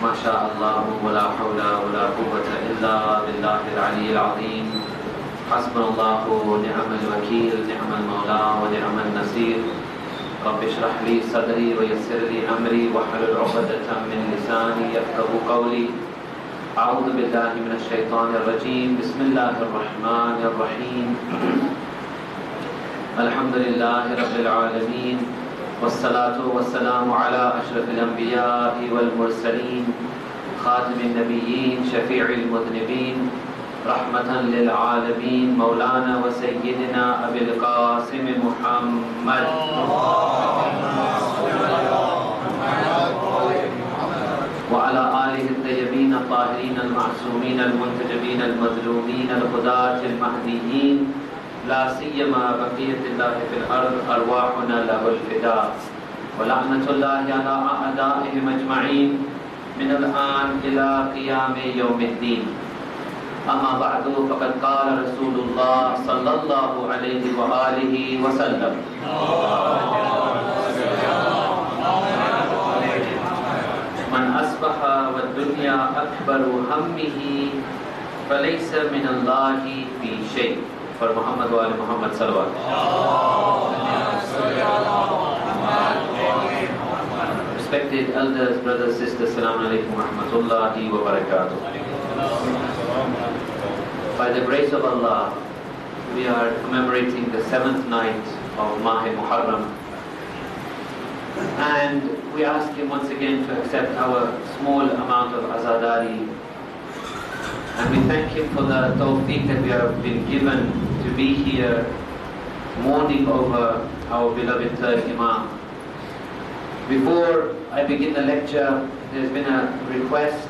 ما شاء الله ولا حول ولا قوة إلا بالله العلي العظيم حسبنا الله ونعم الوكيل نعم المولى ونعم النصير رب اشرح لي صدري ويسر لي أمري واحلل عقدة من لساني يفقهوا قولي أعوذ بالله من الشيطان الرجيم بسم الله الرحمن الرحيم الحمد لله رب العالمين والصلاة والسلام على أشرف الأنبياء والمرسلين خاتم النبيين شفيع المذنبين رحمة للعالمين مولانا وسيدنا أبي القاسم محمد وعلى آله الطيبين الطاهرين المعصومين المنتجبين المظلومين الهداة المهديين لا سيما بقية الله في الأرض أرواحنا له الفداء ولعنة الله على أعدائهم أجمعين من الآن إلى قيام يوم الدين أما بعد فقد قال رسول الله صلى الله عليه وآله وسلم من أصبح والدنيا أكبر همه فليس من الله في شيء for Muhammad wa ali Muhammad salawat. Respected elders, brothers, sisters, Assalamu alaikum wa rahmatullahi wa barakatuh. By the grace of Allah, we are commemorating the 7th night of Muharram, and we ask him once again to accept our small amount of azadari. And we thank him for the tawfiq that we have been given to be here mourning over our beloved third Imam. Before I begin the lecture, there's been a request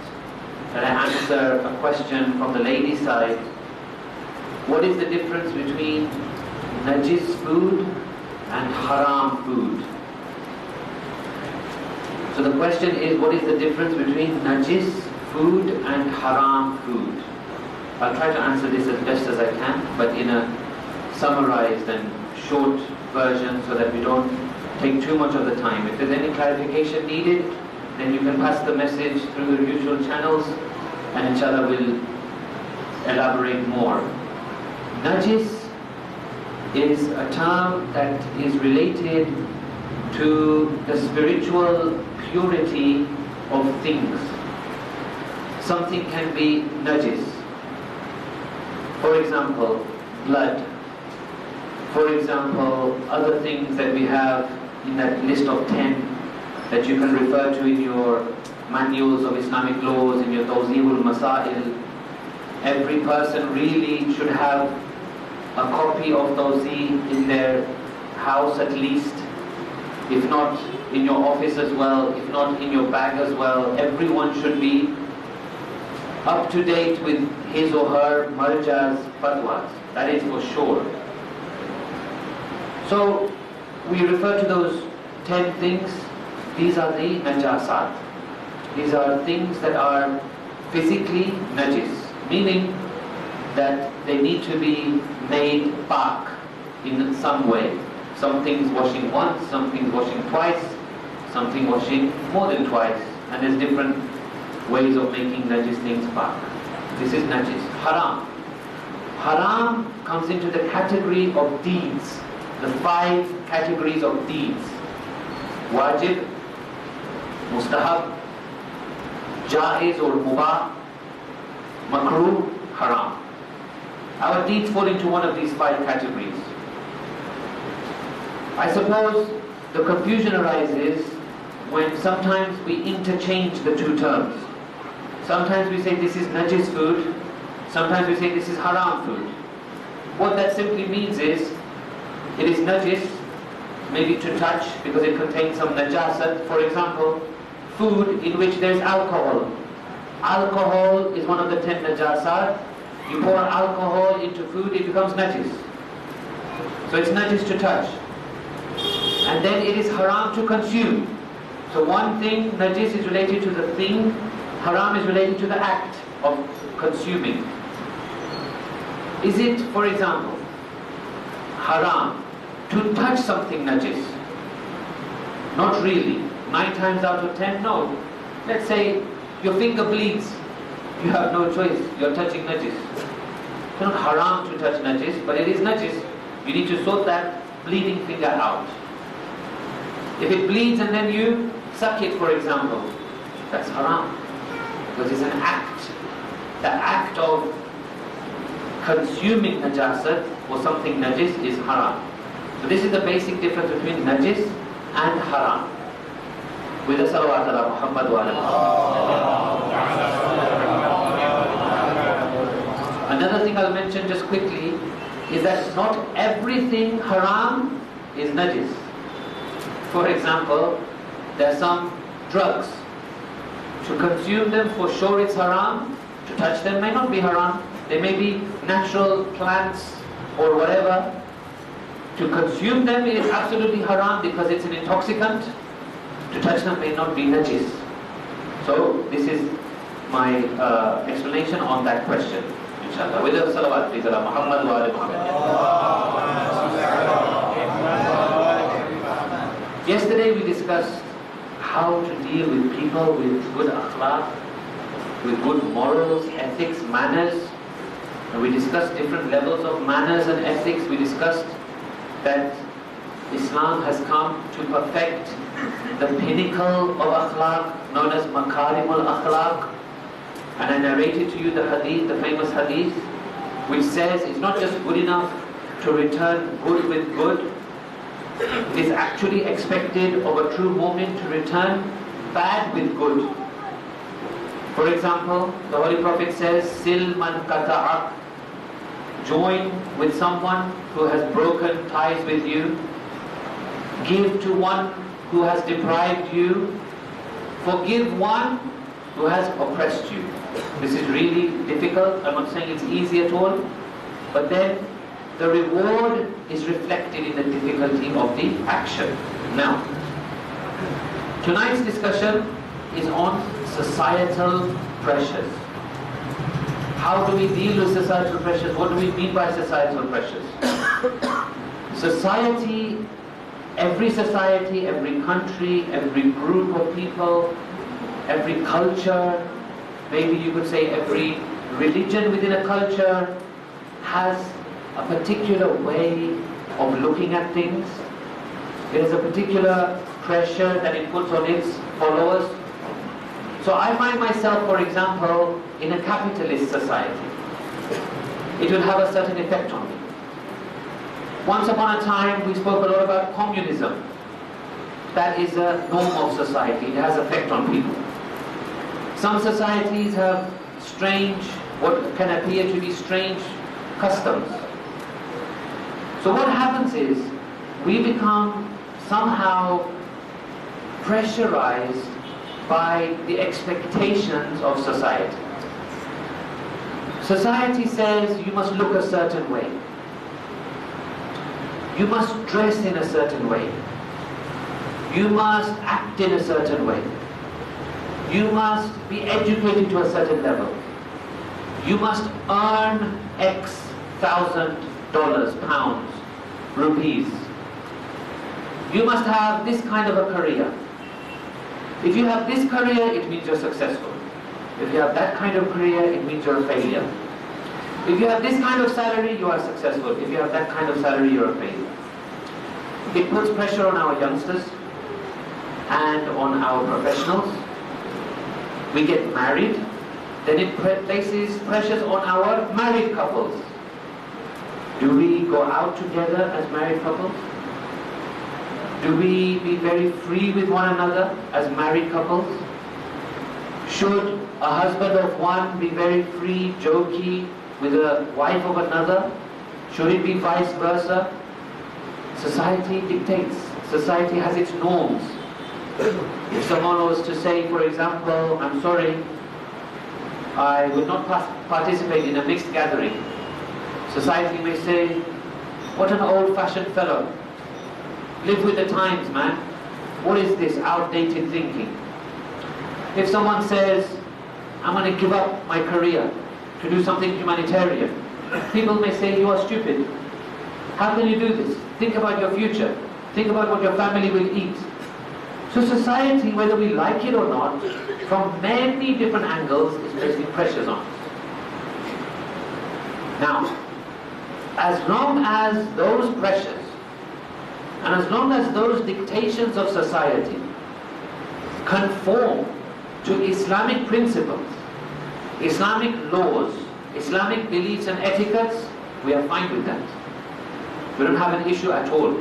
that I answer a question from the ladies' side. What is the difference between najis food and haram food? So the question is, what is the difference between najis food and haram food? I'll try to answer this as best as I can, but in a summarized and short version so that we don't take too much of the time. If there's any clarification needed, then you can pass the message through the usual channels and inshallah we'll elaborate more. Najis is a term that is related to the spiritual purity of things. Something can be najis. For example, blood. For example, other things that we have in that list of 10 that you can refer to in your manuals of Islamic laws, in your Tawzeehul Masail. Every person really should have a copy of Tawzeeh in their house at least, if not in your office as well, if not in your bag as well. Everyone should be up to date with his or her marja's fatwas, that is for sure. So we refer to those 10 things. These are the najasat. These are things that are physically najis, meaning that they need to be made pak in some way. Some things washing once, some things washing twice, something washing more than twice, and there's different ways of making najis things pak. This is najis. Haram. Haram comes into the category of deeds, the 5 categories of deeds. Wajib, mustahab, jaiz or mubah, makruh, haram. Our deeds fall into one of these 5 categories. I suppose the confusion arises when sometimes we interchange the two terms. Sometimes we say this is najis food, sometimes we say this is haram food. What that simply means is, it is najis, maybe to touch because it contains some najasat. For example, food in which there is alcohol. Alcohol is one of the 10 najasat. You pour alcohol into food, it becomes najis. So it's najis to touch. And then it is haram to consume. So one thing, najis is related to the thing, haram is related to the act of consuming. Is it, for example, haram to touch something najis? Not really. 9 times out of 10, no. Let's say Your finger bleeds. You have no choice. You're touching najis. It's not haram to touch najis, but it is najis. You need to sort that bleeding finger out. If it bleeds and then you suck it, for example, that's haram. Because it's an act. The act of consuming najasat or something najis is haram. So this is the basic difference between najis and haram. With the salawat ala Muhammad wa ala Muhammad. Another thing I'll mention just quickly is that not everything haram is najis. For example, there are some drugs. To consume them, for sure it's haram. To touch them may not be haram. They may be natural plants or whatever. To consume them is absolutely haram because it's an intoxicant. To touch them may not be najis. So this is my explanation on that question. Inshallah. With the salawat, please, ala Muhammad wa ala Muhammad. Yesterday we discussed how to deal with people with good akhlaq, with good morals, ethics, manners. And we discussed different levels of manners and ethics. We discussed that Islam has come to perfect the pinnacle of akhlaq known as makarimul akhlaq. And I narrated to you the hadith, the famous hadith, which says it's not just good enough to return good with good. It is actually expected of a true mu'min to return bad with good. For example, the Holy Prophet says, Sil man kata'ak, join with someone who has broken ties with you. Give to one who has deprived you. Forgive one who has oppressed you. This is really difficult. I'm not saying it's easy at all. But then the reward is reflected in the difficulty of the action. Now, tonight's discussion is on societal pressures. How do we deal with societal pressures? What do we mean by societal pressures? Society, every country, every group of people, every culture, maybe you could say every religion within a culture has a particular way of looking at things. There is a particular pressure that it puts on its followers. So I find myself, for example, in a capitalist society. It will have a certain effect on me. Once upon a time, we spoke a lot about communism. That is a norm of society. It has effect on people. Some societies have strange, what can appear to be strange customs. So what happens is, we become somehow pressurized by the expectations of society. Society says you must look a certain way. You must dress in a certain way. You must act in a certain way. You must be educated to a certain level. You must earn X thousand dollars, pounds, rupees. You must have this kind of a career. If you have this career, it means you're successful. If you have that kind of career, it means you're a failure. If you have this kind of salary, you are successful. If you have that kind of salary, you're a failure. It puts pressure on our youngsters and on our professionals. We get married, then it places pressures on our married couples. Do we go out together as married couples? Do we be very free with one another as married couples? Should a husband of one be very free, jokey with a wife of another? Should it be vice versa? Society dictates. Society has its norms. If someone was to say, for example, I'm sorry, I would not participate in a mixed gathering. Society may say, what an old-fashioned fellow. Live with the times, man. What is this outdated thinking? If someone says, I'm going to give up my career to do something humanitarian, people may say, you are stupid. How can you do this? Think about your future. Think about what your family will eat. So society, whether we like it or not, from many different angles, is placing pressures on us. Now, as long as those pressures and as long as those dictations of society conform to Islamic principles, Islamic laws, Islamic beliefs and etiquettes, we are fine with that. We don't have an issue at all.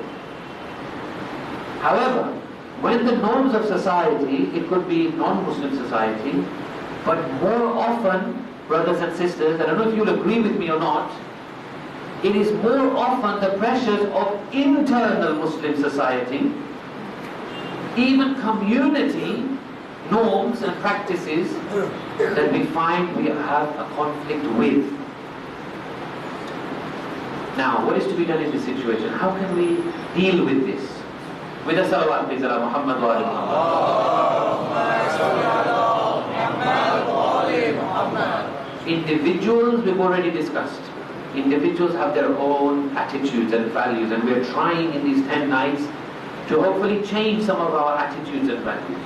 However, when the norms of society, it could be non-Muslim society, but more often, brothers and sisters, I don't know if you'll agree with me or not, it is more often the pressures of internal Muslim society, even community norms and practices that we find we have a conflict with. Now, what is to be done in this situation? How can we deal with this? With a salawat, please, ala Muhammad wa ala Muhammad. Individuals, we've already discussed. Individuals have their own attitudes and values, and we're trying in these 10 nights to hopefully change some of our attitudes and values.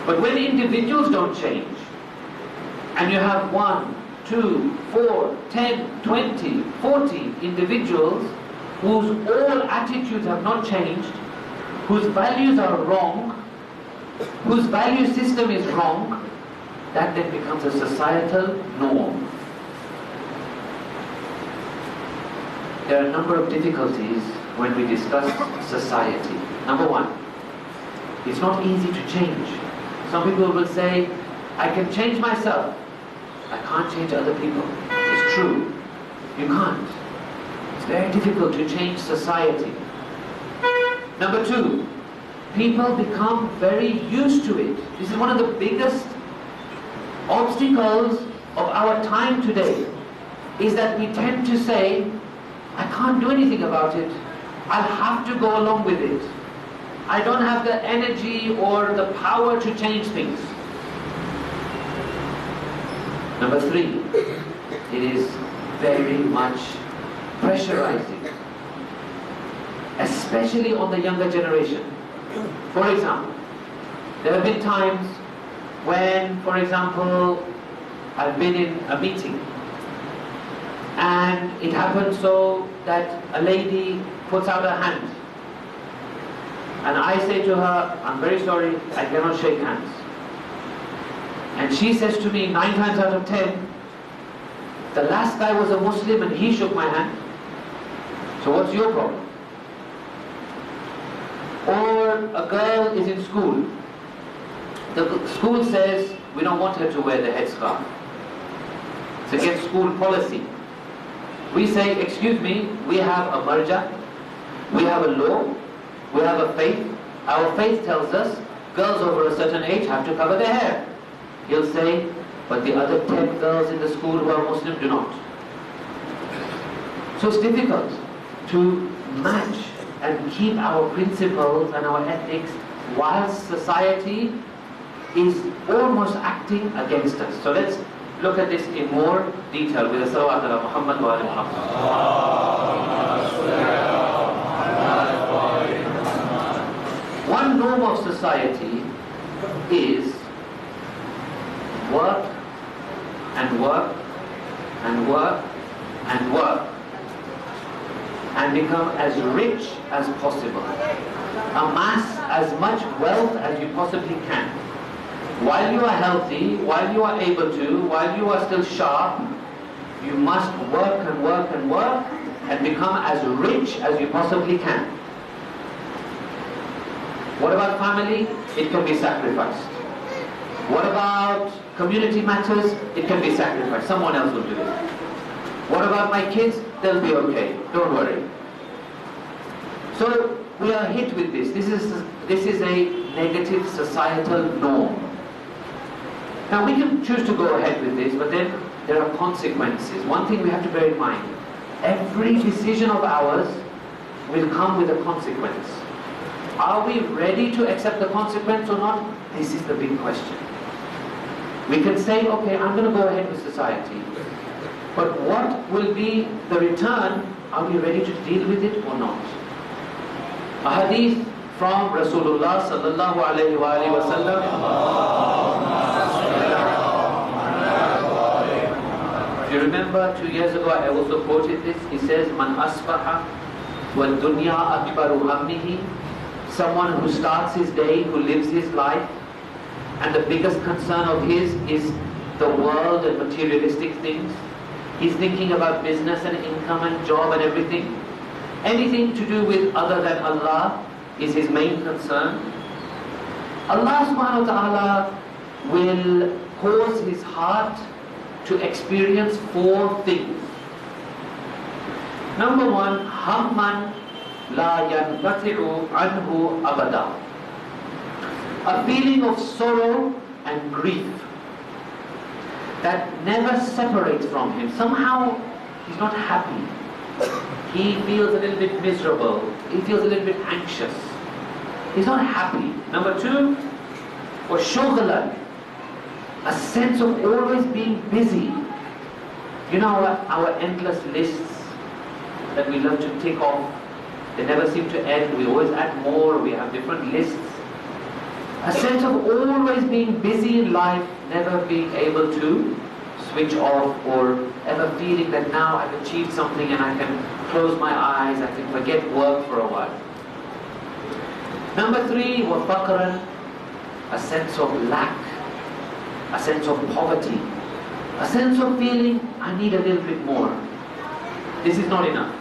But when individuals don't change, and you have 1, 2, 4, 10, 20, 40 individuals whose all attitudes have not changed, whose values are wrong, whose value system is wrong, that then becomes a societal norm. There are a number of difficulties when we discuss society. Number one, it's not easy to change. Some people will say, I can change myself. I can't change other people. It's true. You can't. It's very difficult to change society. Number two, people become very used to it. This is one of the biggest obstacles of our time today, is that we tend to say, I can't do anything about it. I'll have to go along with it. I don't have the energy or the power to change things. Number three, it is very much pressurizing, especially on the younger generation. For example, there have been times when, for example, I've been in a meeting and it happened so that a lady puts out her hand and I say to her, I'm very sorry, I cannot shake hands. And she says to me 9 times out of 10, the last guy was a Muslim and he shook my hand. So what's your problem? Or a girl is in school. The school says we don't want her to wear the headscarf. It's against school policy. We say, excuse me, we have a marja, we have a law, we have a faith. Our faith tells us girls over a certain age have to cover their hair. He'll say, but the other 10 girls in the school who are Muslim do not. So it's difficult to match and keep our principles and our ethics whilst society is almost acting against us. So let's look at this in more detail with the salawat ala Muhammad wa ala Muhammad. One norm of society is work and work and work and work and become as rich as possible. Amass as much wealth as you possibly can. While you are healthy, while you are able to, while you are still sharp, you must work and work and work and become as rich as you possibly can. What about family? It can be sacrificed. What about community matters? It can be sacrificed. Someone else will do it. What about my kids? They'll be okay. Don't worry. So we are hit with this. This is a negative societal norm. Now we can choose to go ahead with this, but then there are consequences. One thing we have to bear in mind, every decision of ours will come with a consequence. Are we ready to accept the consequence or not? This is the big question. We can say, okay, I'm going to go ahead with society. But what will be the return? Are we ready to deal with it or not? A hadith from Rasulullah sallallahu alayhi wa sallam. If you remember 2 years ago I also quoted this. He says, Man asbaha wa dunya akbaru hammihi. Someone who starts his day, who lives his life, and the biggest concern of his is the world and materialistic things. He's thinking about business and income and job and everything. Anything to do with other than Allah is his main concern. Allah subhanahu wa ta'ala will cause his heart to experience 4 things. Number 1, hamman la yanqati'u anhu abada. A feeling of sorrow and grief that never separates from him. Somehow he's not happy. He feels a little bit miserable. He feels a little bit anxious. He's not happy. Number 2, وَشُغْلًا, a sense of always being busy. You know our endless lists that we love to tick off, they never seem to end. We always add more, we have different lists. A sense of always being busy in life, never being able to switch off, or ever feeling that now I've achieved something and I can close my eyes, I can forget work for a while. Number 3, وَفَقْرًا, a sense of lack, a sense of poverty, a sense of feeling I need a little bit more. This is not enough.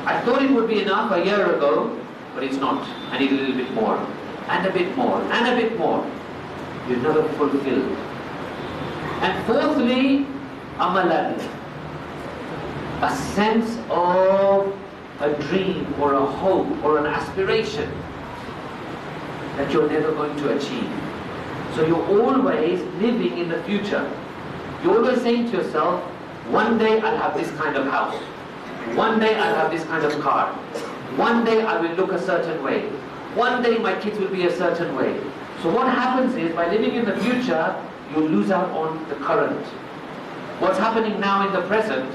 I thought it would be enough a year ago, but it's not. I need a little bit more, and a bit more, and a bit more. You're never fulfilled. And 4thly, amalan, a sense of a dream or a hope or an aspiration that you're never going to achieve. So you're always living in the future. You're always saying to yourself, one day I'll have this kind of house. One day I'll have this kind of car. One day I will look a certain way. One day my kids will be a certain way. So what happens is, by living in the future, you lose out on the current. What's happening now in the present,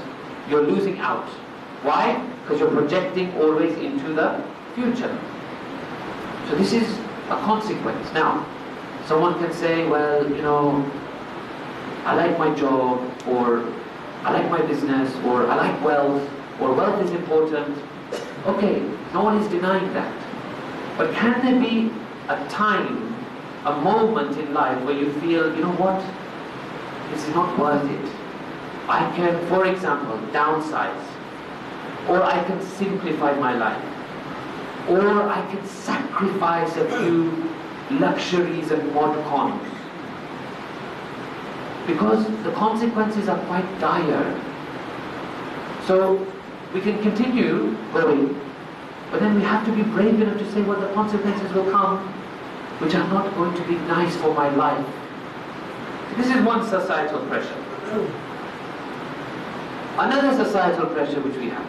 you're losing out. Why? Because you're projecting always into the future. So this is a consequence. Now, someone can say, well, you know, I like my job, or I like my business, or I like wealth, or wealth is important. Okay, no one is denying that. But can there be a time, a moment in life where you feel, you know what, this is not worth it. I can, for example, downsize, or I can simplify my life, or I can sacrifice a few luxuries and mod cons, because the consequences are quite dire. So we can continue going, but then we have to be brave enough to say, well, the consequences will come which are not going to be nice for my life. This is one societal pressure. Another societal pressure which we have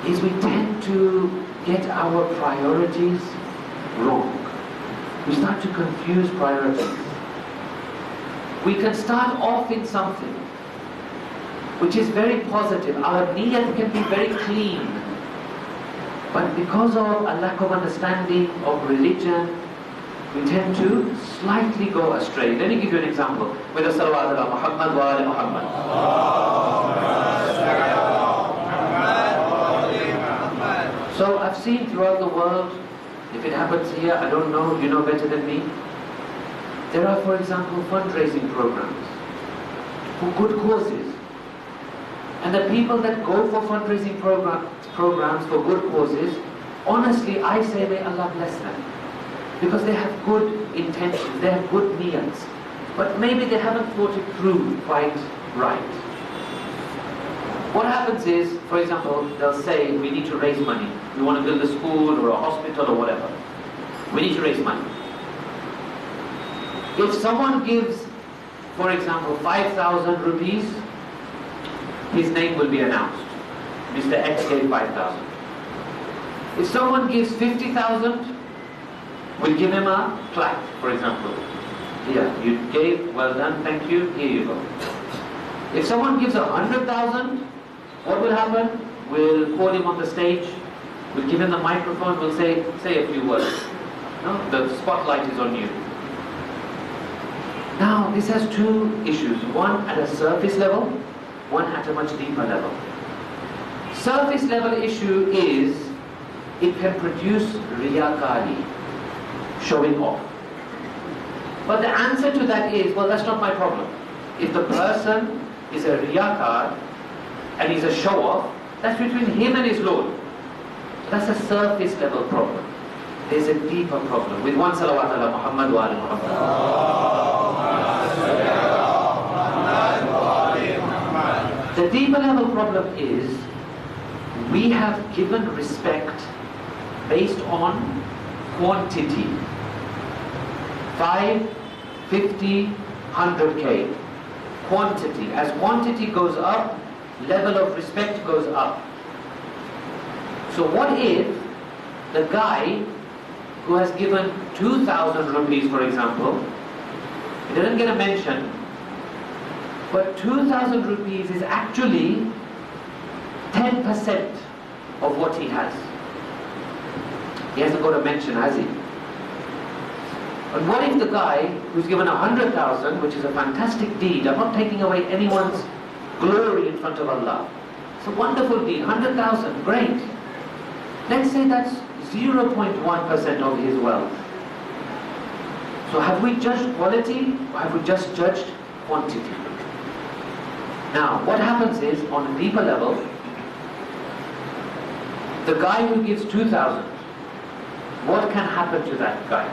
is we tend to get our priorities wrong. We start to confuse priorities. We can start off in something which is very positive. Our niyat can be very clean. But because of a lack of understanding of religion, we tend to slightly go astray. Let me give you an example. With the salawat ala Muhammad wa ala Muhammad. So I've seen throughout the world, if it happens here, I don't know, you know better than me. There are, for example, fundraising programs for good causes. And the people that go for fundraising programs for good causes, honestly, I say may Allah bless them. Because they have good intentions, they have good niyats. But maybe they haven't thought it through quite right. What happens is, for example, they'll say, we need to raise money. We want to build a school or a hospital or whatever. We need to raise money. If someone gives, for example, 5,000 rupees, his name will be announced. Mr. X gave 5,000. If someone gives 50,000, we'll give him a plaque, for example. Here, you gave, well done, thank you, here you go. If someone gives 100,000, what will happen? We'll call him on the stage We'll give him the microphone, we'll say a few words. No? The spotlight is on you. Now, this has two issues. One at a surface level, one at a much deeper level. Surface level issue is, it can produce riyakari, showing off. But the answer to that is, well, that's not my problem. If the person is a riyakar and he's a show-off, that's between him and his Lord. That's a surface level problem. There's a deeper problem. With one salawat ala Muhammad wa ala Muhammad. The deeper level problem is, we have given respect based on quantity. 5, 50, 100K. Quantity. As quantity goes up, level of respect goes up. So what if the guy who has given 2,000 rupees, for example, he doesn't get a mention, but 2,000 rupees is actually 10% of what he has. He hasn't got a mention, has he? But what if the guy who's given 100,000, which is a fantastic deed, I'm not taking away anyone's glory in front of Allah. It's a wonderful deed, 100,000, great. Let's say that's 0.1% of his wealth. So have we judged quality, or have we just judged quantity? Now, what happens is, on a deeper level, the guy who gives 2,000, what can happen to that guy?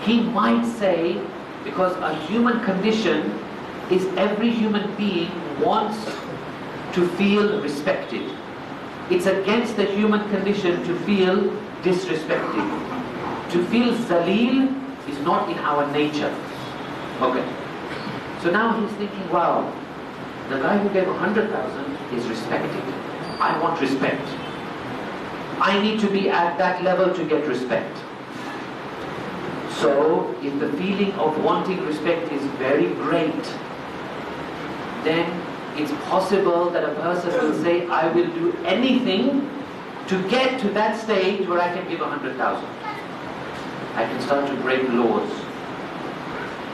He might say, because a human condition is every human being wants to feel respected. It's against the human condition to feel disrespected. To feel zaleel is not in our nature. Okay. So now he's thinking, wow, the guy who gave 100,000 is respected. I want respect. I need to be at that level to get respect. So, if the feeling of wanting respect is very great, then it's possible that a person will say, I will do anything to get to that stage where I can give 100,000. I can start to break laws.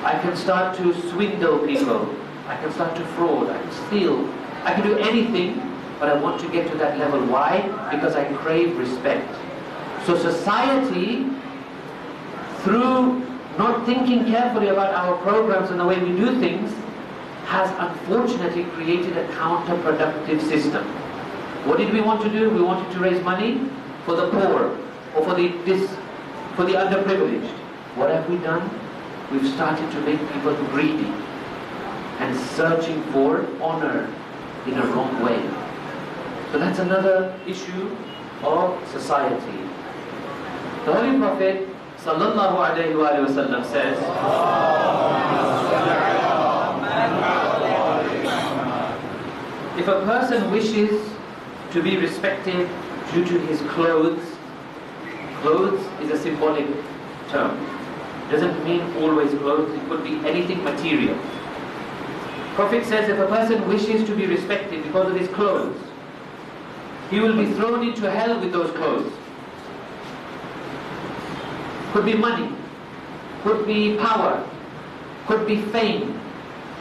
I can start to swindle people. I can start to fraud. I can steal. I can do anything, but I want to get to that level. Why? Because I crave respect. So society, through not thinking carefully about our programs and the way we do things, has unfortunately created a counterproductive system. What did we want to do? We wanted to raise money for the poor, or for the underprivileged. What have we done? We've started to make people greedy and searching for honor in a wrong way. So that's another issue of society. The Holy Prophet sallallahu alayhi wa sallam says, if a person wishes to be respected due to his clothes, clothes is a symbolic term. Doesn't mean always clothes, it could be anything material. Prophet says if a person wishes to be respected because of his clothes, he will be thrown into hell with those clothes. Could be money, could be power, could be fame,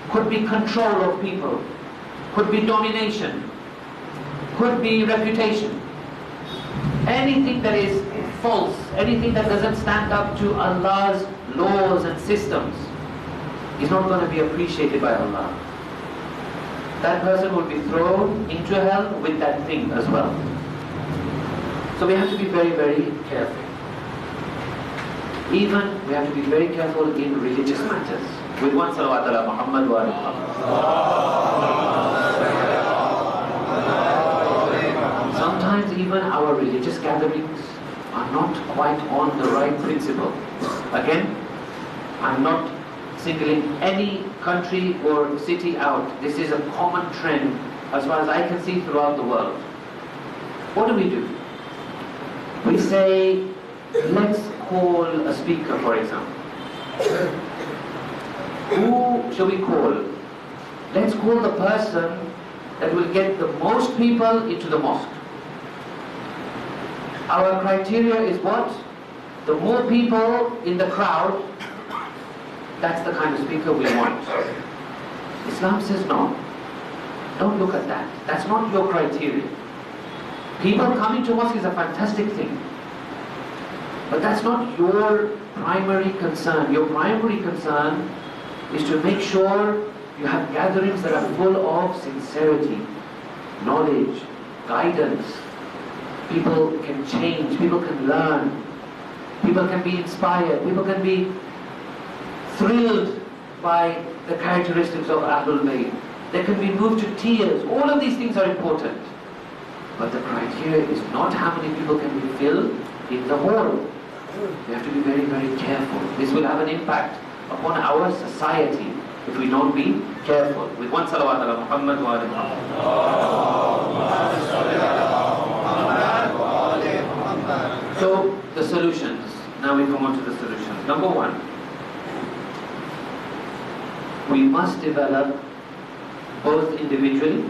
could be control of people, could be domination, could be reputation. Anything that is false, anything that doesn't stand up to Allah's laws and systems is not going to be appreciated by Allah. That person will be thrown into hell with that thing as well. So we have to be very, very careful. Even we have to be very careful in religious matters. With one salawat ala Muhammad wa ala Muhammad. Sometimes even our religious gatherings are not quite on the right principle. Again, I'm not singling any country or city out. This is a common trend as far as I can see throughout the world. What do? We say, let's call a speaker, for example. Who shall we call? Let's call the person that will get the most people into the mosque. Our criteria is what? The more people in the crowd, that's the kind of speaker we want. Islam says no. Don't look at that. That's not your criteria. People coming to mosque is a fantastic thing. But that's not your primary concern. Your primary concern is to make sure you have gatherings that are full of sincerity, knowledge, guidance. People can change, people can learn, people can be inspired, people can be thrilled by the characteristics of Ahlul Bayt. They can be moved to tears. All of these things are important. But the criteria is not how many people can be filled in the hall. We have to be very, very careful. This will have an impact upon our society if we don't be careful. With one salawat ala Muhammad wa ala Muhammad. So, the solutions. Now we come on to the solutions. Number one, we must develop both individually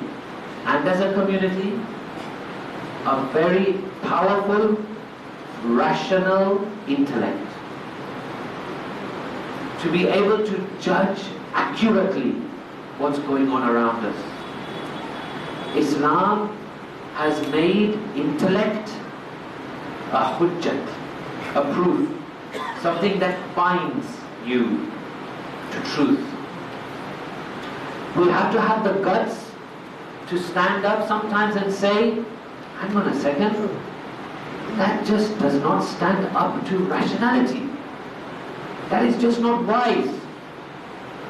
and as a community a very powerful, rational intellect to be able to judge accurately what's going on around us. Islam has made intellect a hujjat, a proof, something that binds you to truth. We have to have the guts to stand up sometimes and say, hang on a second, that just does not stand up to rationality. That is just not wise.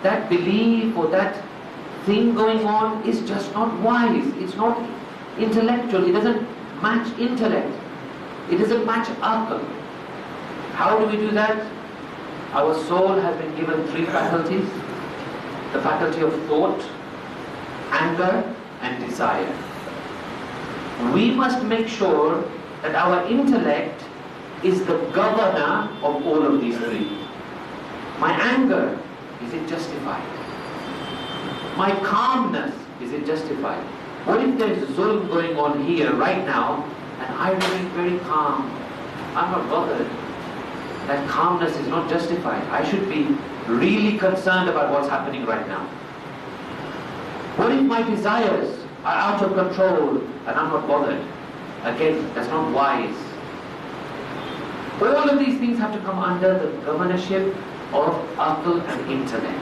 That belief or that thing going on is just not wise. It's not intellectual. It doesn't match intellect. It doesn't match aql. How do we do that? Our soul has been given three faculties. The faculty of thought, anger, and desire. We must make sure that our intellect is the governor of all of these three. My anger, is it justified? My calmness, is it justified? What if there is zulm going on here right now and I remain very calm? I'm not bothered. That calmness is not justified. I should be really concerned about what's happening right now. What if my desires are out of control and I'm not bothered? Again, that's not wise. All of these things have to come under the governorship of aql and intellect.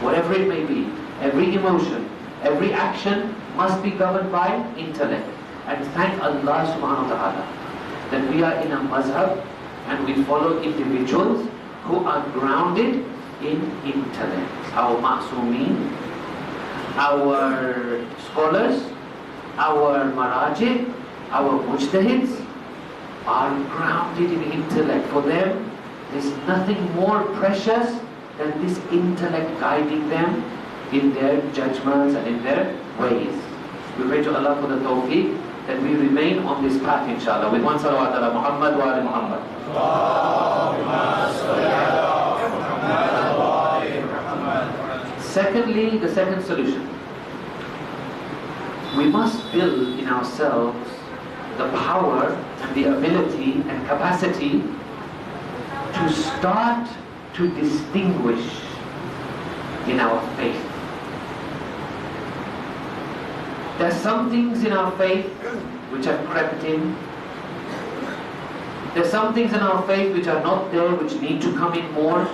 Whatever it may be, every emotion, every action must be governed by intellect. And thank Allah subhanahu wa ta'ala that we are in a mazhab and we follow individuals who are grounded in intellect. Our ma'soomeen, our scholars, our maraji, our mujtahids are grounded in intellect. For them, there's nothing more precious than this intellect guiding them in their judgments and in their ways. We pray to Allah for the tawfiq that we remain on this path, inshallah. With one salawat ala Muhammad wa ala Muhammad. Secondly, the second solution. We must build in ourselves the power and the ability and capacity to start to distinguish in our faith. There are some things in our faith which have crept in. There are some things in our faith which are not there, which need to come in more.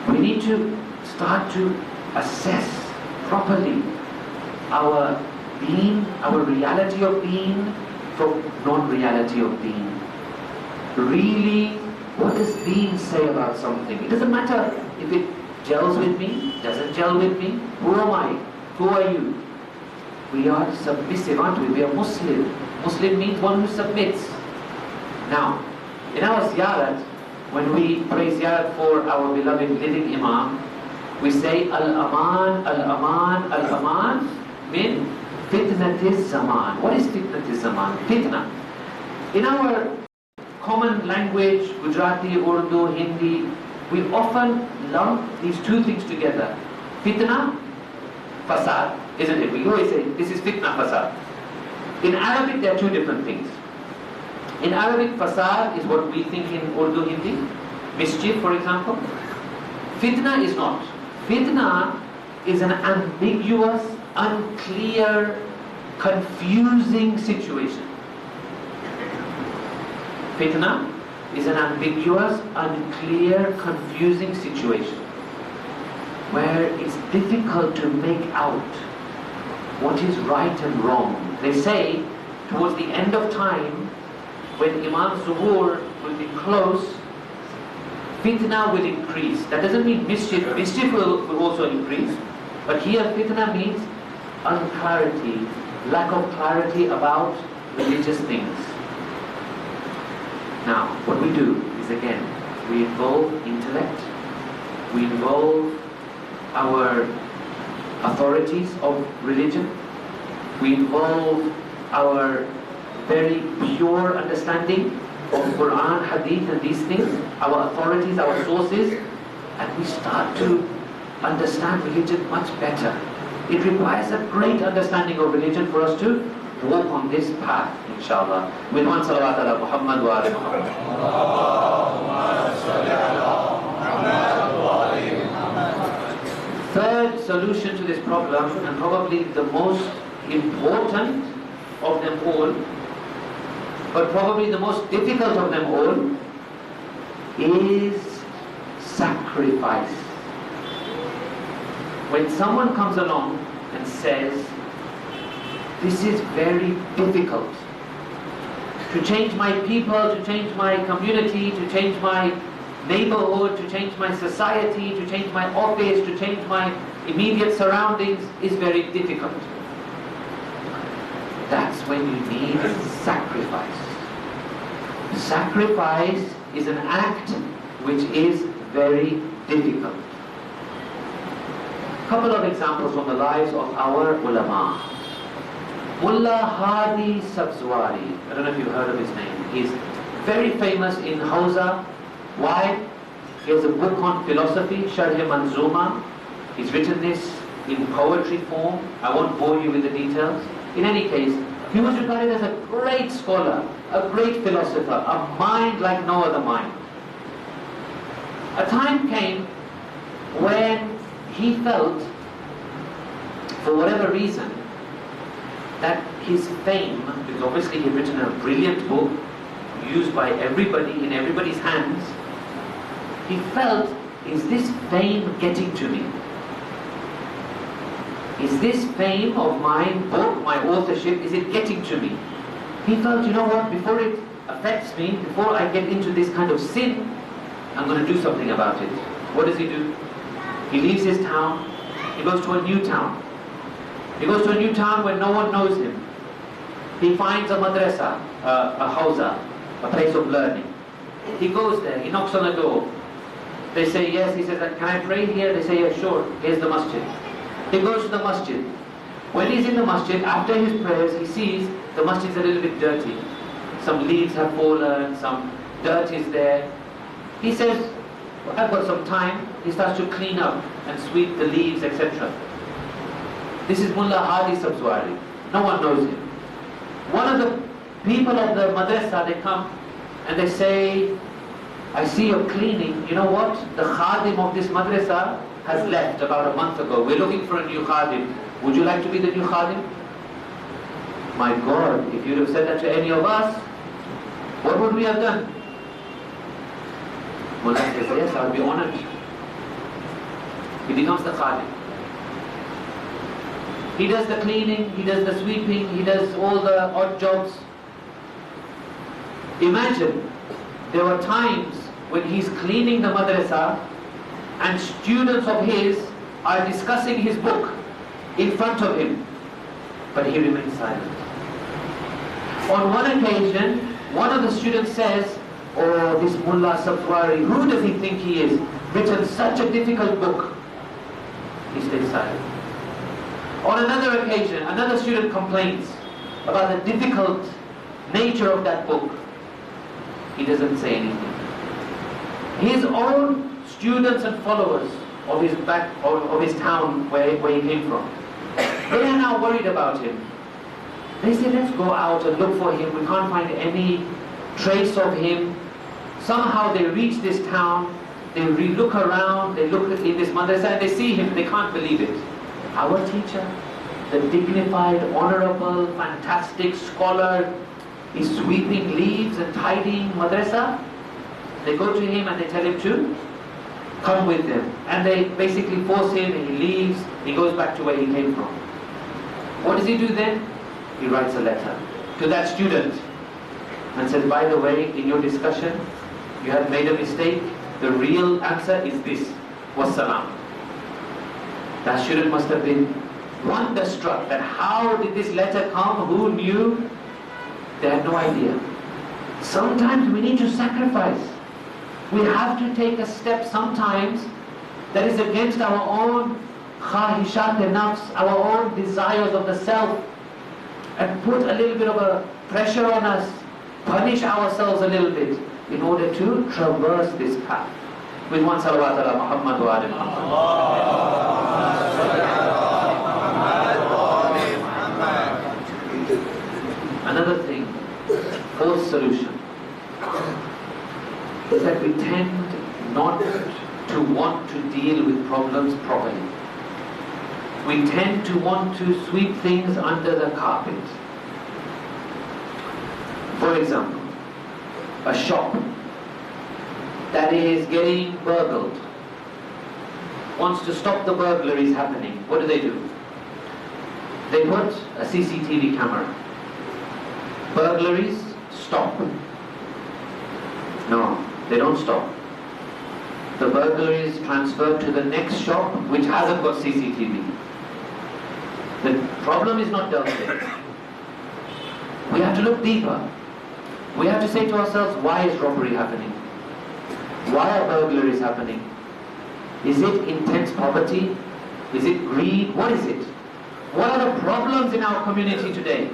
We need to start to assess properly our being, our reality of being from non-reality of being. Really, what does being say about something? It doesn't matter if it gels with me, doesn't gel with me. Who am I? Who are you? We are submissive, aren't we? We are Muslim. Muslim means one who submits. Now, in our ziyarat, when we pray ziyarat for our beloved living Imam, we say Al-Aman, Al-Aman, Al-Aman min fitnatiz zaman. What is fitnatiz zaman? Fitna. In our common language, Gujarati, Urdu, Hindi, we often lump these two things together. Fitna, fasad, isn't it? We always say, this is fitna, fasad. In Arabic, there are two different things. In Arabic, fasad is what we think in Urdu, Hindi. Mischief, for example. Fitna is not. Fitna is an ambiguous, unclear, confusing situation. Fitna is an ambiguous, unclear, confusing situation where it's difficult to make out what is right and wrong. They say towards the end of time, when Imam Zuhur will be close, fitna will increase. That doesn't mean mischief. Mischief will also increase. But here fitna means unclarity, lack of clarity about religious things. Now, what we do is, again, we involve intellect, we involve our authorities of religion, we involve our very pure understanding of Quran, Hadith and these things, our authorities, our sources, and we start to understand religion much better. It requires a great understanding of religion for us to walk on this path, inshallah. With one salawat ala Muhammad wa ala Muhammad. Third solution to this problem, and probably the most important of them all, but probably the most difficult of them all, is sacrifice. When someone comes along and says, this is very difficult, to change my people, to change my community, to change my neighborhood, to change my society, to change my office, to change my immediate surroundings is very difficult. That's when you need sacrifice. Sacrifice is an act which is very difficult. Couple of examples from the lives of our ulama. Mullah Hadi Sabzwari, I don't know if you've heard of his name. He's very famous in Hausa. Why? He has a book on philosophy, Sharh Manzuma. He's written this in poetry form. I won't bore you with the details. In any case, he was regarded as a great scholar, a great philosopher, a mind like no other mind. A time came when he felt, for whatever reason, that his fame, because obviously he'd written a brilliant book, used by everybody, in everybody's hands, he felt, is this fame getting to me? Is this fame of my book, my authorship, is it getting to me? He felt, you know what, before it affects me, before I get into this kind of sin, I'm going to do something about it. What does he do? He leaves his town, he goes to a new town. He goes to a new town where no one knows him. He finds a madrasa, a hawza, a place of learning. He goes there, he knocks on the door. They say yes, he says, can I pray here? They say, yeah, sure, here's the masjid. He goes to the masjid. When he's in the masjid, after his prayers, he sees the masjid's a little bit dirty. Some leaves have fallen, some dirt is there. He says, well, I've got some time. He starts to clean up and sweep the leaves, etc. This is Mullah Hadi Sabzwari. No one knows him. One of the people of the madrasa, they come and they say, I see you're cleaning. You know what? The khadim of this madrasa has left about a month ago. We're looking for a new khadim. Would you like to be the new khadim? My God, if you'd have said that to any of us, what would we have done? Mullah says, yes, I would be honored. He becomes the khadim. He does the cleaning, he does the sweeping, he does all the odd jobs. Imagine, there were times when he's cleaning the madrasa and students of his are discussing his book in front of him, but he remains silent. On one occasion, one of the students says, oh, this Mullah Sabzwari, who does he think he is? Written such a difficult book. He stays silent. On another occasion, another student complains about the difficult nature of that book. He doesn't say anything. His own students and followers of his town where he came from, they are now worried about him. They say, let's go out and look for him. We can't find any trace of him. Somehow they reach this town, they look around, they look in this madrasa and they see him, they can't believe it. Our teacher, the dignified, honorable, fantastic scholar, is sweeping leaves and tidying madrasa. They go to him and they tell him to come with them. And they basically force him and he leaves, he goes back to where he came from. What does he do then? He writes a letter to that student and says, by the way, in your discussion, you have made a mistake. The real answer is this. Wassalam. That student must have been wonderstruck that how did this letter come? Who knew? They had no idea. Sometimes we need to sacrifice. We have to take a step sometimes that is against our own khahishat-e-nafs, our own desires of the self, and put a little bit of a pressure on us, punish ourselves a little bit in order to traverse this path. With one salawat ala Muhammad wa ali Muhammad. Another thing, fourth solution, is that we tend not to want to deal with problems properly. We tend to want to sweep things under the carpet. For example, a shop that is getting burgled wants to stop the burglaries happening. What do? They put a CCTV camera. Burglaries stop. No, they don't stop. The burglary is transferred to the next shop which hasn't got CCTV. The problem is not dealt with. We have to look deeper. We have to say to ourselves, why is robbery happening? Why are burglaries happening? Is it intense poverty? Is it greed? What is it? What are the problems in our community today?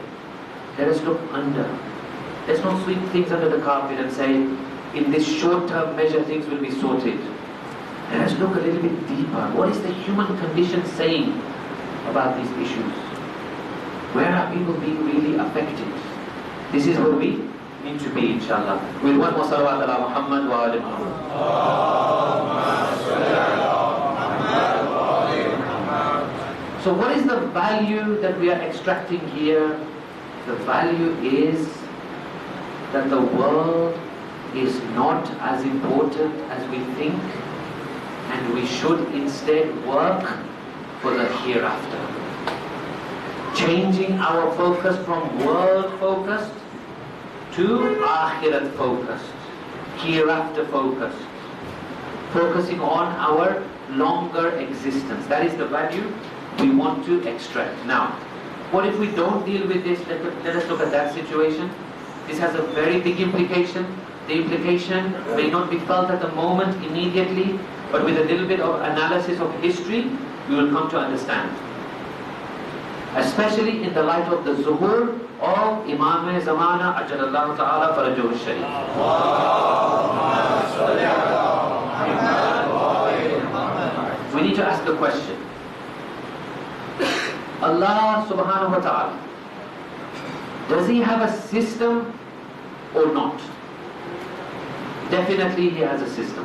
Let us look under. Let's not sweep things under the carpet and say, in this short-term measure things will be sorted. Let us look a little bit deeper. What is the human condition saying about these issues? Where are people being really affected? This is where we need to be, inshallah. With one more salawat ala Muhammad wa ali Muhammad. So what is the value that we are extracting here? The value is that the world is not as important as we think, and we should instead work for the hereafter. Changing our focus from world focused to akhirat focused, hereafter focused, focusing on our longer existence. That is the value we want to extract. Now, what if we don't deal with this? Let us look at that situation. This has a very big implication. The implication may not be felt at the moment immediately, but with a little bit of analysis of history, we will come to understand. Especially in the light of the zuhur of Imam Zamana Ajalallahu Ta'ala Farajuhu Sharif. We need to ask a question. Allah Subhanahu Wa Ta'ala, does He have a system or not? Definitely He has a system,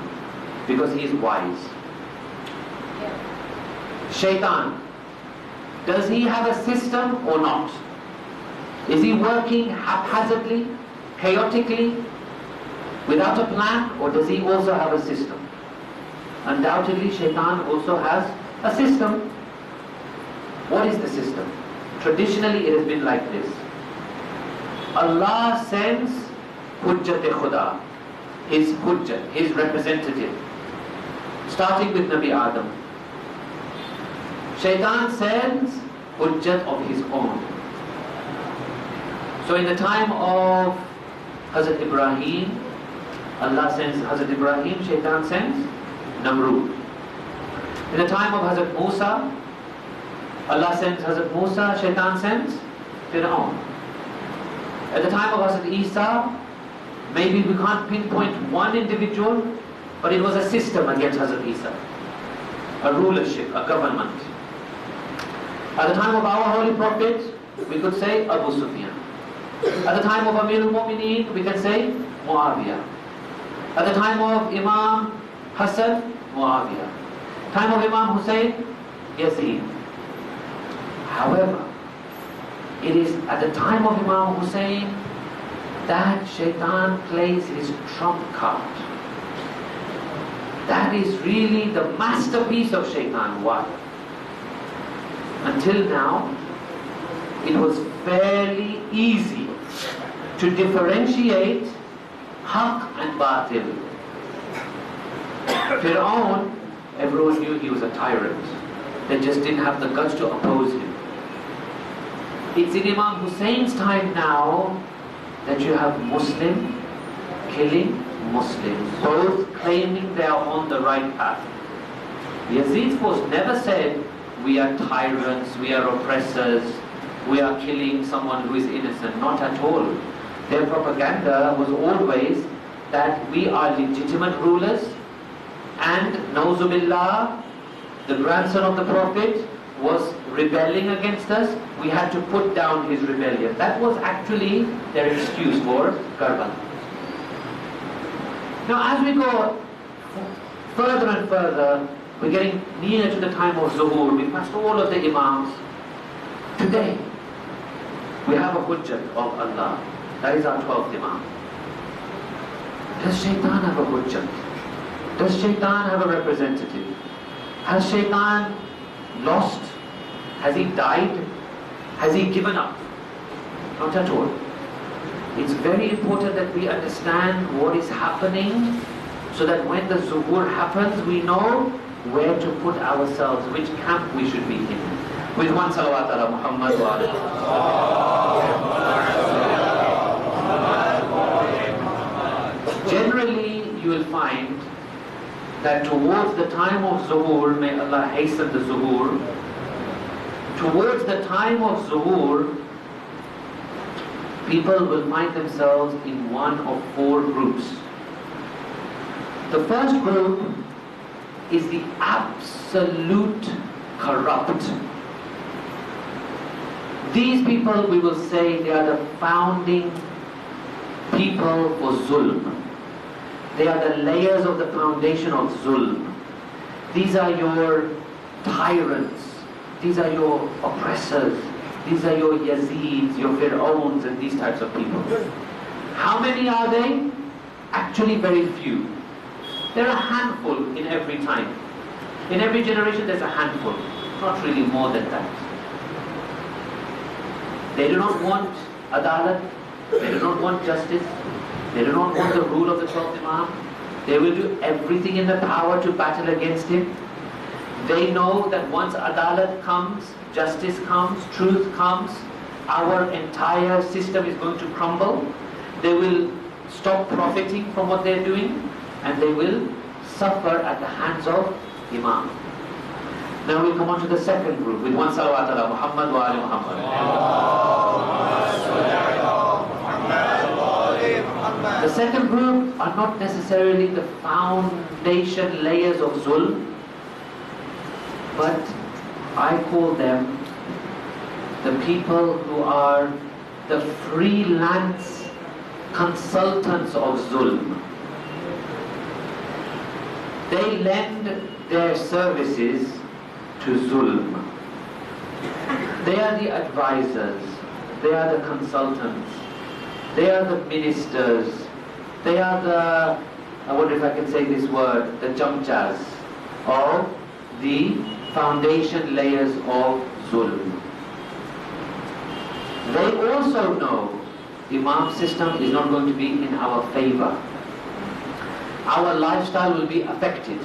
because He is wise. Shaitan, does he have a system or not? Is he working haphazardly, chaotically, without a plan, or does he also have a system? Undoubtedly, Shaitan also has a system. What is the system? Traditionally, it has been like this. Allah sends Hujjat-e-Khuda, His Hujjat, His representative, starting with Nabi Adam. Shaitan sends Hujjat of his own. So in the time of Hazrat Ibrahim, Allah sends Hazrat Ibrahim, Shaitan sends Namrud. In the time of Hazrat Musa, Allah sends Hazrat Musa, Shaitan sends Fir'aun. At the time of Hazrat Isa, maybe we can't pinpoint one individual, but it was a system against Hazrat Isa. A rulership, a government. At the time of our Holy Prophet, we could say Abu Sufyan. At the time of Amir al-Mu'mineen, we can say Muawiyah. At the time of Imam Hassan, Muawiyah. Time of Imam Hussein, Yazid. However, it is at the time of Imam Hussein that Shaitan plays his trump card. That is really the masterpiece of Shaitan. Why? Until now, it was fairly easy to differentiate Haqq and Batil. Fir'aun, everyone knew he was a tyrant. They just didn't have the guts to oppose him. It's in Imam Hussein's time now that you have Muslim killing Muslims, both claiming they are on the right path. Yazid's force never said, we are tyrants, we are oppressors, we are killing someone who is innocent. Not at all. Their propaganda was always that we are legitimate rulers, and Nauzubillah, the grandson of the Prophet, was rebelling against us. We had to put down his rebellion. That was actually their excuse for Karbala. Now as we go further and further, we're getting near to the time of Zuhur. We passed all of the Imams. Today, we have a Hujjat of Allah. That is our 12th Imam. Does Shaitan have a Hujjat? Does Shaitan have a representative? Has Shaitan lost? Has he died? Has he given up? Not at all. It's very important that we understand what is happening so that when the Zuhur happens, we know where to put ourselves, which camp we should be in. With one salawat ala Muhammad wa ala. Generally, you will find that towards the time of Zuhur, may Allah hasten the Zuhur, towards the time of Zuhur, people will find themselves in one of four groups. The first group is the absolute corrupt. These people, we will say, they are the founding people for Zulm. They are the layers of the foundation of Zulm. These are your tyrants. These are your oppressors. These are your Yazids, your Fir'auns, and these types of people. How many are they? Actually very few. There are a handful in every time. In every generation there's a handful. Not really more than that. They do not want adalat. They do not want justice. They do not want the rule of the 12th Imam. They will do everything in their power to battle against him. They know that once adalat comes, justice comes, truth comes, our entire system is going to crumble. They will stop profiting from what they're doing, and they will suffer at the hands of Imam. Now we come on to the second group with one salawat ala Muhammad wa ali Muhammad. The second group are not necessarily the foundation layers of Zulm, but I call them the people who are the freelance consultants of Zulm. They lend their services to Zulm. They are the advisors, they are the consultants, they are the ministers, they are the, I wonder if I can say this word, the chamchas of the foundation layers of Zulm. They also know Imam's system is not going to be in our favor. Our lifestyle will be affected.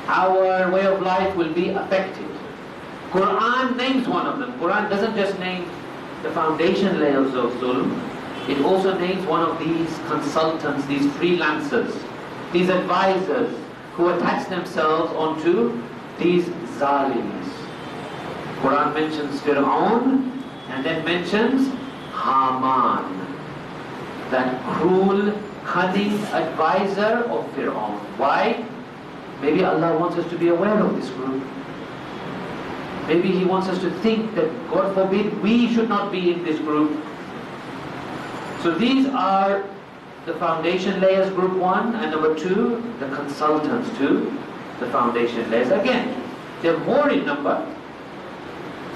Our way of life will be affected. Quran names one of them. Quran doesn't just name the foundation layers of Zulm, it also names one of these consultants, these freelancers, these advisors who attach themselves onto these zalims. Quran mentions Fir'aun and then mentions Haman, that cruel, cunning advisor of Fir'aun. Why? Maybe Allah wants us to be aware of this group. Maybe He wants us to think that, God forbid, we should not be in this group. So these are the foundation layers, group 1, and number 2, the consultants to the foundation layers. Again, they're more in number,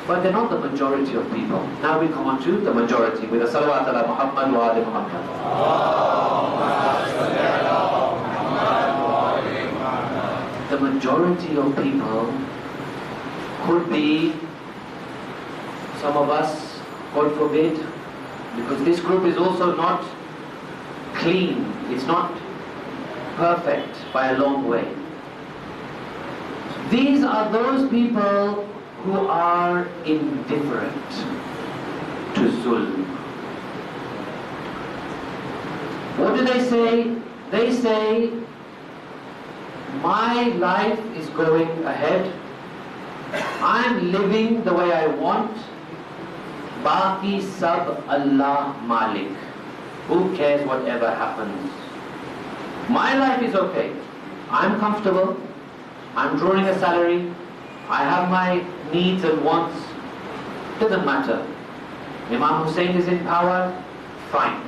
but they're not the majority of people. Now we come on to the majority with the salawat ala Muhammad wa ali Muhammad. The majority of people could be some of us, God forbid, because this group is also not clean, it's not perfect by a long way. These are those people who are indifferent to zulm. What do they say? They say, my life is going ahead, I'm living the way I want, Baki sab Allah Malik. Who cares whatever happens? My life is okay. I'm comfortable. I'm drawing a salary. I have my needs and wants. Doesn't matter. Imam Hussein is in power. Fine.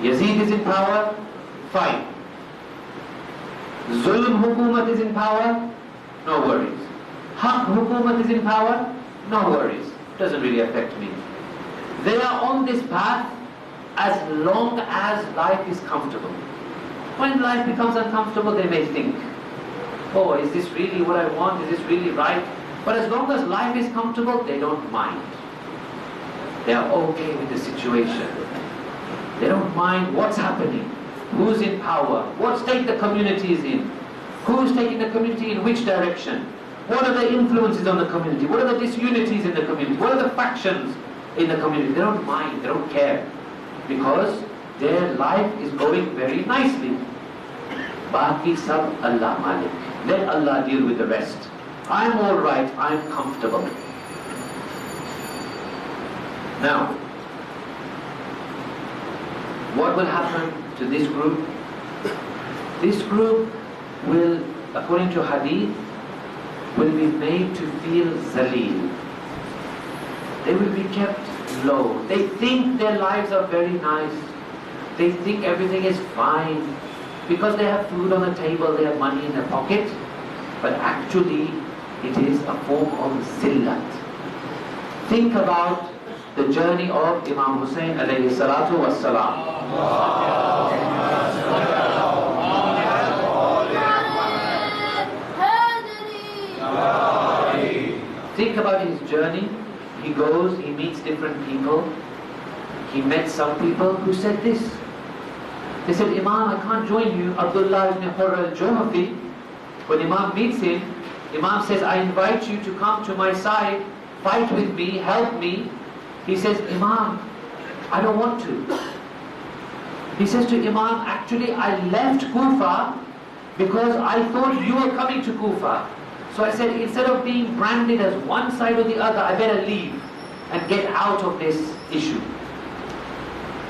Yazid is in power. Fine. Zulm Hukumat is in power. No worries. Haq Hukumat is in power. No worries. Doesn't really affect me. They are on this path as long as life is comfortable. When life becomes uncomfortable, they may think, oh, is this really what I want? Is this really right? But as long as life is comfortable, they don't mind. They are okay with the situation. They don't mind what's happening, who's in power, what state the community is in, who's taking the community in which direction, what are the influences on the community, what are the disunities in the community, what are the factions in the community. They don't mind, they don't care, because their life is going very nicely. Baki sab Allah Malik. Let Allah deal with the rest. I'm all right, I'm comfortable. Now, what will happen to this group? This group will, according to hadith, will be made to feel zaleel. They will be kept low. They think their lives are very nice. They think everything is fine because they have food on the table, they have money in their pocket. But actually, it is a form of zillat. Think about the journey of Imam Hussein alayhi salatu wassalam. Think about his journey. He goes, he meets different people. He met some people who said this. They said, Imam, I can't join you. Abdullah ibn Hurr al-Juhafi. When Imam meets him, Imam says, I invite you to come to my side, fight with me, help me. He says, Imam, I don't want to. He says to Imam, actually I left Kufa because I thought you were coming to Kufa. So I said, instead of being branded as one side or the other, I better leave and get out of this issue.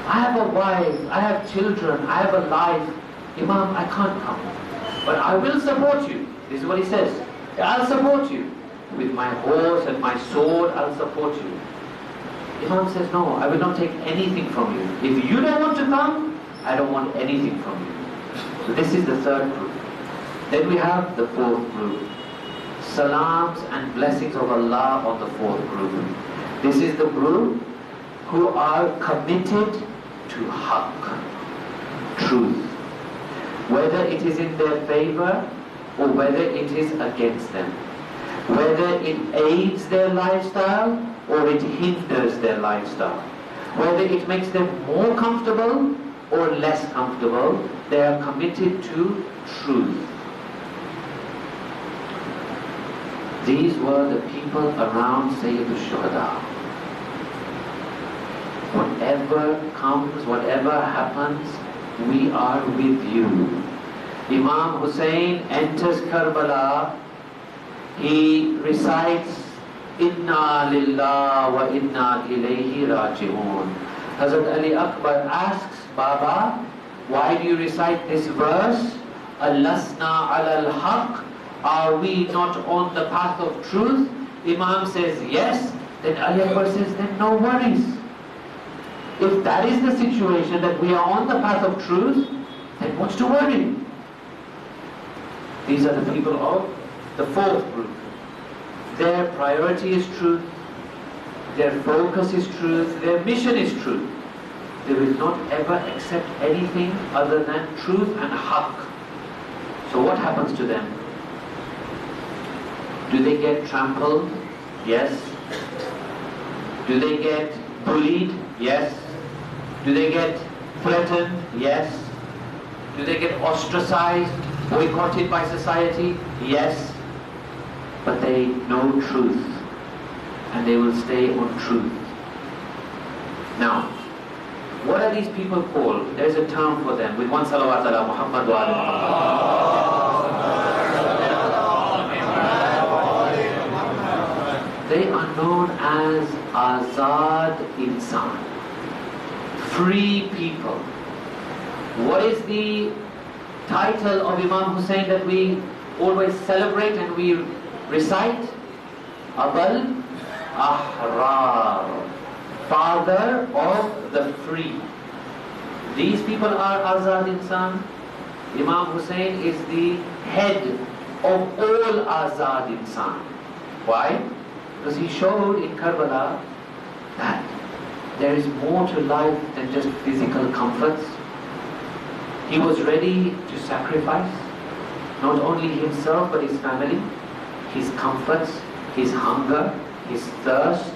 I have a wife, I have children, I have a life. Imam, I can't come. But I will support you. This is what he says. I'll support you. With my horse and my sword, I'll support you. Imam says, no, I will not take anything from you. If you don't want to come, I don't want anything from you. So this is the third group. Then we have the fourth group. Salams and blessings of Allah on the fourth group. This is the group who are committed to haqq, truth. Whether it is in their favor or whether it is against them. Whether it aids their lifestyle or it hinders their lifestyle. Whether it makes them more comfortable or less comfortable, they are committed to truth. These were the people around Sayyid al-Shuhada. Whatever comes, whatever happens, we are with you. Imam Hussein enters Karbala, he recites, Inna lillah wa inna ilayhi raji'un. Hazrat Ali Akbar asks, Baba, why do you recite this verse? Alasna ala al-haq. Are we not on the path of truth? Imam says yes. Then Ali Akbar says, then no worries. If that is the situation, that we are on the path of truth, then what's to worry? These are the people of the fourth group. Their priority is truth, their focus is truth, their mission is truth. They will not ever accept anything other than truth and haqq. So what happens to them? Do they get trampled? Yes. Do they get bullied? Yes. Do they get threatened? Yes. Do they get ostracized, boycotted by society? Yes. But they know truth, and they will stay on truth. Now, what are these people called? There's a term for them. With one salawat ala Muhammad wa ala Muhammad. They are known as Azad Insan, free people. What is the title of Imam Hussain that we always celebrate and we recite? Abul Ahrar, father of the free. These people are Azad Insan. Imam Hussain is the head of all Azad Insan. Why? Because he showed in Karbala that there is more to life than just physical comforts. He was ready to sacrifice not only himself but his family, his comforts, his hunger, his thirst,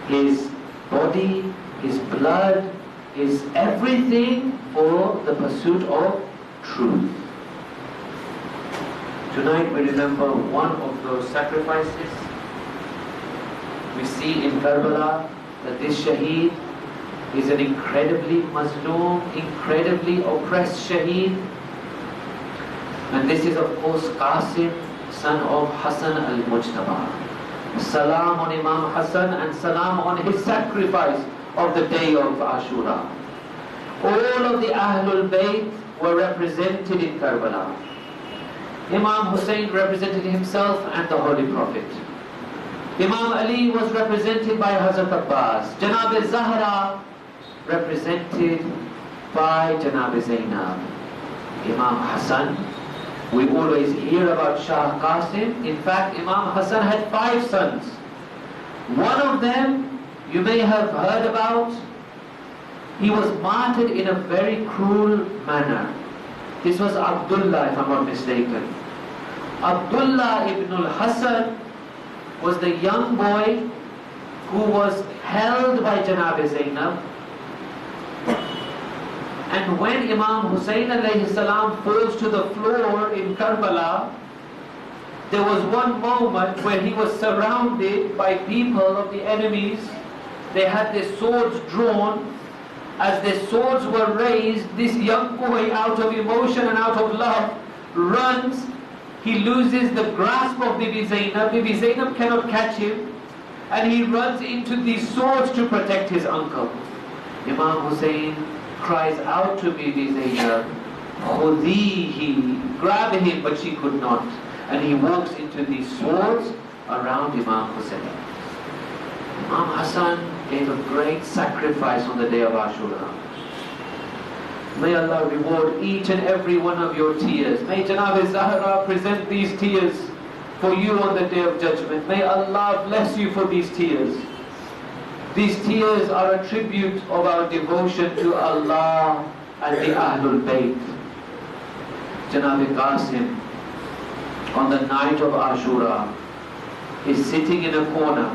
his body, his blood, his everything for the pursuit of truth. Tonight we remember one of those sacrifices. We see in Karbala that this Shaheed is an incredibly Mazloom, incredibly oppressed Shaheed. And this is of course Qasim, son of Hassan al-Mujtaba. Salam on Imam Hassan and salam on his sacrifice of the day of Ashura. All of the Ahlul Bayt were represented in Karbala. Imam Hussain represented himself and the Holy Prophet. Imam Ali was represented by Hazrat Abbas. Janab Zahra represented by Janab Zainab. Imam Hassan, we always hear about Shah Qasim. In fact, Imam Hassan had 5 sons. One of them you may have heard about. He was martyred in a very cruel manner. This was Abdullah, if I'm not mistaken. Abdullah ibn al-Hassan was the young boy who was held by Janab Zainab. And when Imam Hussain alayhi salam falls to the floor in Karbala, there was one moment where he was surrounded by people of the enemies. They had their swords drawn. As their swords were raised, this young boy, out of emotion and out of love, runs. He loses the grasp of Bibi Zainab. Bibi Zainab cannot catch him. And he runs into these swords to protect his uncle. Imam Hussain cries out to Bibi Zainab, Khudihi, grab him, but she could not. And he walks into these swords around Imam Hussain. Imam Hassan gave a great sacrifice on the day of Ashura. May Allah reward each and every one of your tears. May Janab Zahra present these tears for you on the day of judgment. May Allah bless you for these tears. These tears are a tribute of our devotion to Allah and the Ahlul Bayt. Janab Qasim, on the night of Ashura, is sitting in a corner.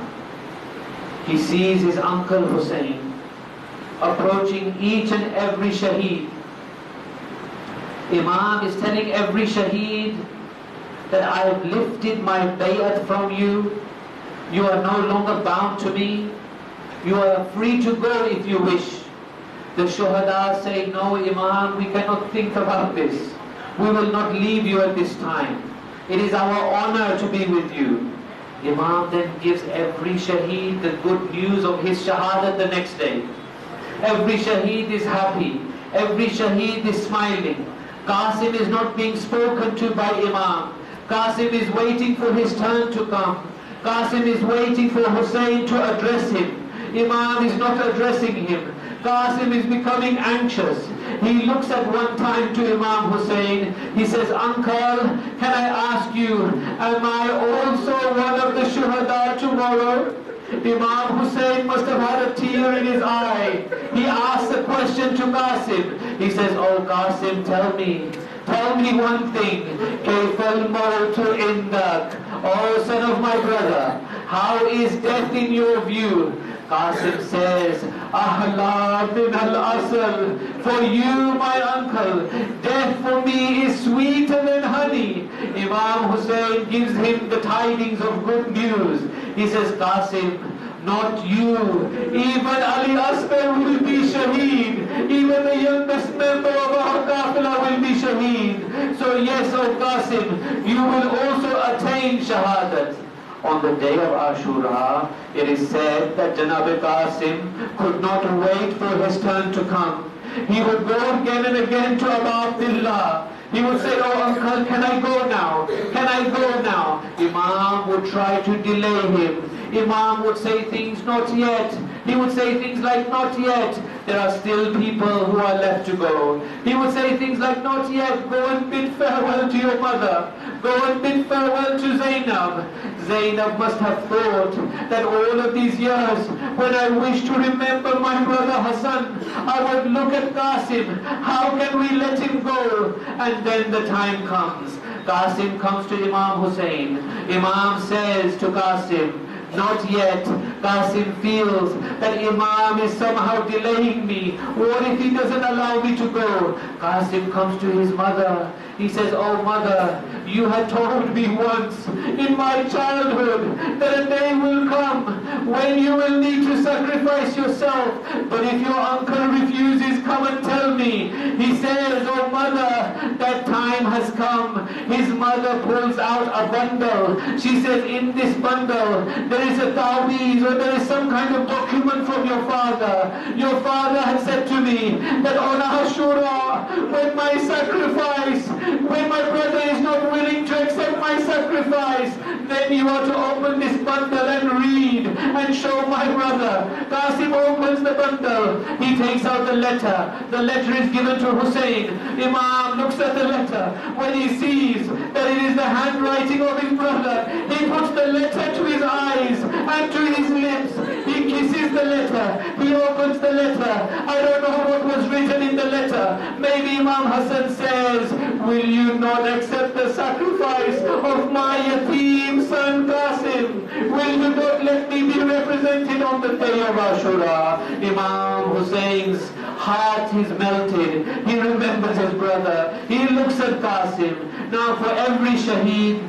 He sees his uncle Hussain approaching each and every Shaheed. Imam is telling every Shaheed that I have lifted my bay'at from you. You are no longer bound to me. You are free to go if you wish. The Shuhada say, no Imam, we cannot think about this. We will not leave you at this time. It is our honor to be with you. Imam then gives every Shaheed the good news of his Shahadat the next day. Every Shaheed is happy. Every Shaheed is smiling. Qasim is not being spoken to by Imam. Qasim is waiting for his turn to come. Qasim is waiting for Hussain to address him. Imam is not addressing him. Qasim is becoming anxious. He looks at one time to Imam Hussein. He says, "Uncle, can I ask you, am I also one of the shuhada tomorrow?" Imam Hussein must have had a tear in his eye. He asks a question to Qasim. He says, "Oh Qasim, tell me one thing. Kayfal mawtu indak? Oh son of my brother, how is death in your view?" Qasim says, "Ahla min al-asal." For you, my uncle, death for me is sweeter than honey. Imam Hussein gives him the tidings of good news. He says, "Qasim, not you. Even Ali Asghar will be shaheed. Even the youngest member of our Qafila will be shaheed. So yes, O Qasim, you will also attain shahadat." On the day of Ashura, it is said that Janab Qasim could not wait for his turn to come. He would go again and again to Abu Abdullah. He would say, "Oh uncle, can I go now? Can I go now?" Imam would try to delay him. Imam would say things, "Not yet." He would say things like, "Not yet. There are still people who are left to go." He would say things like, "Not yet. Go and bid farewell to your mother. Go and bid farewell to Zainab." Zainab must have thought that all of these years, when I wish to remember my brother Hassan, I would look at Qasim. How can we let him go? And then the time comes. Qasim comes to Imam Hussein. Imam says to Qasim, "Not yet." Qasim feels that Imam is somehow delaying me. What if he doesn't allow me to go? Qasim comes to his mother. He says, "Oh mother, you had told me once in my childhood that a day will come when you will need to sacrifice yourself. But if your uncle refuses, come and tell me." He says, "Oh mother, that time has come." His mother pulls out a bundle. She says, "In this bundle there is a ta'weez, or there is some kind of document from your father. Your father had said to me that on Ashura, when my brother is not willing to accept my sacrifice, then you are to open this bundle and read and show my brother." Qasim opens the bundle. He takes out the letter. The letter is given to Hussein. Imam looks at the letter. When he sees that it is the handwriting of his brother, he puts the letter to his eyes and to his lips. He kisses the letter. He opens the letter. I don't know what was written in the letter. Maybe Imam Hassan says, "Will you not accept the sacrifice of my yateem son Qasim? Will you not let me be represented on the day of Ashura?" Imam Hussein's heart is melted. He remembers his brother. He looks at Qasim. Now for every shaheed,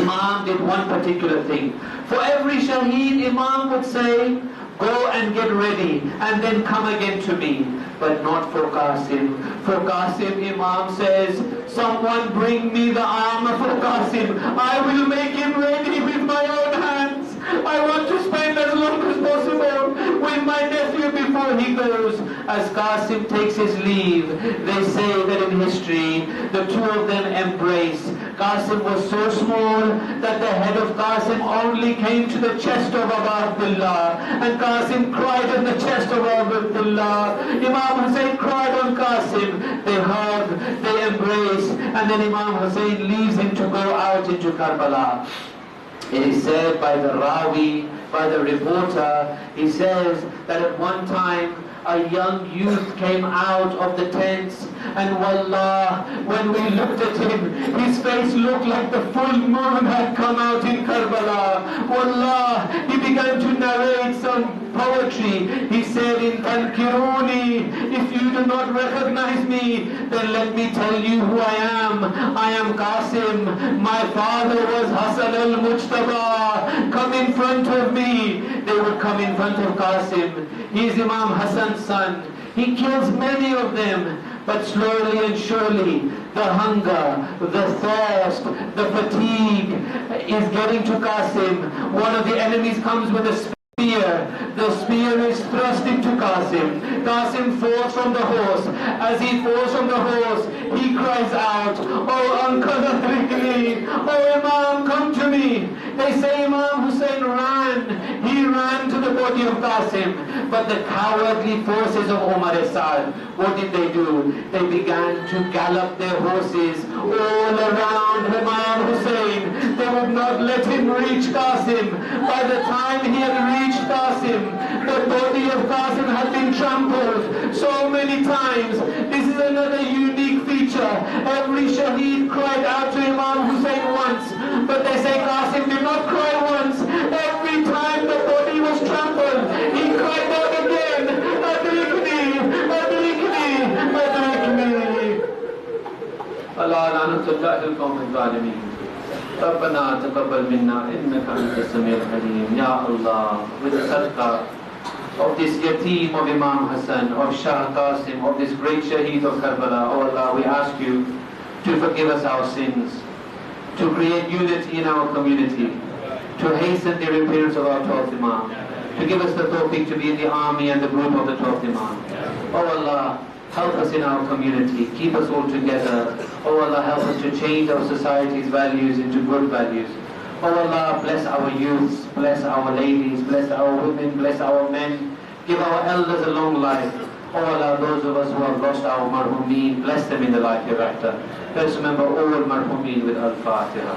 Imam did one particular thing. For every shaheed, Imam would say, "Go and get ready and then come again to me." But not for Qasim. For Qasim, Imam says, "Someone bring me the armor for Qasim. I will make him ready with my own hands. I want to spend as long as possible with my nephew before he goes." As Qasim takes his leave, they say that in history, the two of them embrace. Qasim was so small that the head of Qasim only came to the chest of Abu Abdullah, and Qasim cried on the chest of Abu Abdullah. Imam Hussein cried on Qasim. They hug, they embrace, and then Imam Hussein leaves him to go out into Karbala. It is said by the Rawi, by the reporter, he says that at one time a young youth came out of the tents, and wallah, when we looked at him, his face looked like the full moon had come out in Karbala. Wallah, he began to narrate some poetry. He said, "In Tankiruni, if you do not recognize me, then let me tell you who I am. I am Qasim. My father was Hassan al-Mujtaba. Come in front of me." They would come in front of Qasim. He is Imam Hassan's son. He kills many of them. But slowly and surely, the hunger, the thirst, the fatigue is getting to Qasim. One of the enemies comes with a spear. The spear is thrust into Qasim. Qasim falls from the horse. As he falls from the horse, he cries out, "Oh uncle, oh Imam, come to me." They say Imam Hussein ran. He ran to the body of Qasim. But the cowardly forces of Umar Saad, what did they do? They began to gallop their horses all around Imam Hussein. They would not let him reach Qasim. By the time he had reached Qasim, the body of Qasim had been trampled so many times. This is another unique feature. Every Shaheed cried out to Imam Hussein once, but they say Qasim did not cry once. Every time the body was trampled, he cried out again, Adrikni, Adrikni, Adrikni. Allah la'natullahi al-qawm al-zalimin. ربنا تقبل منا إنك أنت السميع العليم. Ya Allah, with the sadaqah of this yateem of Imam Hassan, of Shah Qasim, of this great Shaheed of Karbala, oh Allah, we ask you to forgive us our sins, to create unity in our community, to hasten the reappearance of our 12th Imam, to give us the tawfiq to be in the army and the group of the 12th Imam. Oh Allah, help us in our community, keep us all together. Oh Allah, help us to change our society's values into good values. Oh Allah, bless our youths, bless our ladies, bless our women, bless our men, give our elders a long life. Oh Allah, those of us who have lost our marhumeen, bless them in the life hereafter. Let's remember all marhumeen with Al-Fatiha.